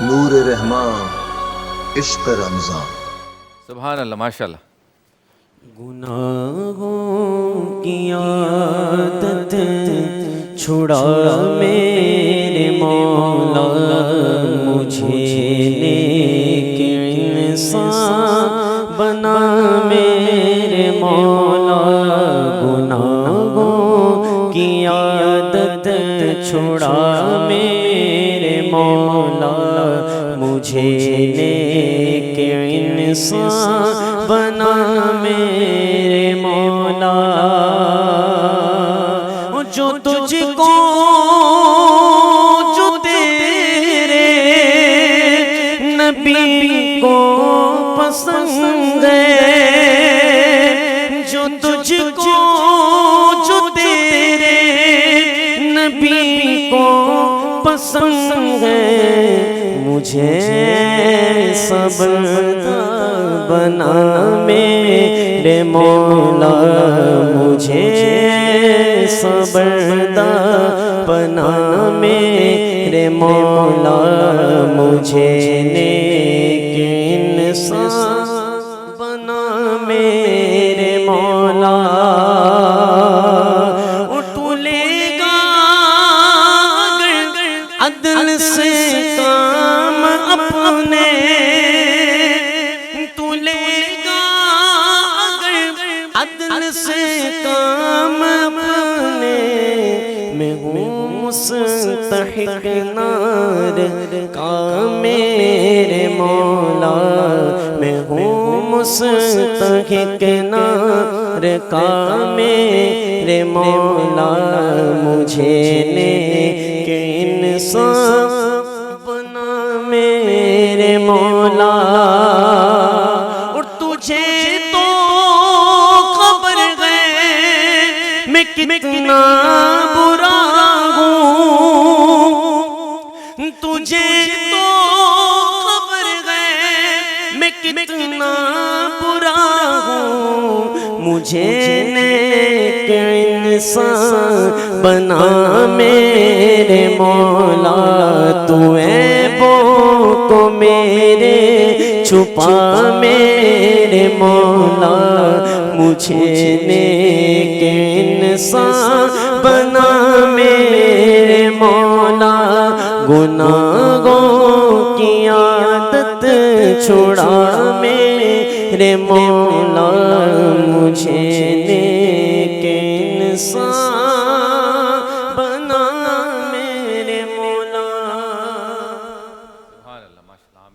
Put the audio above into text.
نور رحمان عشق رمضان۔ سبحان اللہ، ماشاء اللہ۔ گناہوں کی عادت چھڑا میرے مولا، مجھے نیک انسان بنا میرے مولا۔ گناہوں کی عادت چھڑا میرے مولا، مجھے نیک انسان بنا میرے مولا۔ جو تجھ کو جو تیرے نبی کو پسند ہے، جو تجھ کو جو تیرے نبی کو پسند ہے، مجھے صبر بنا میرے مولا، مجھے صبردہ بنا میرے مولا، مجھے نیک انسان بنا میرے مولا۔ تو لے گا عدل سے کام اپنے، عدل سے کام اپنے، میں ہوں مستحق نار کا میرے مولا، میں ہوں مستحق نار کا میرے مولا، مجھے نیک انسان بنا میرے مولا۔ اور تجھے کتنا برا ہوں، تجھے تو خبر ہے میں کتنا برا ہوں، مجھے نیک انسان بنا میرے مولا۔ تو عیبوں کو میرے چھپا میرے مولا، مجھے نیک انسان بنا میرے مولا۔ گناہوں کی عادت چھڑا میرے مولا، مجھے نیک انسان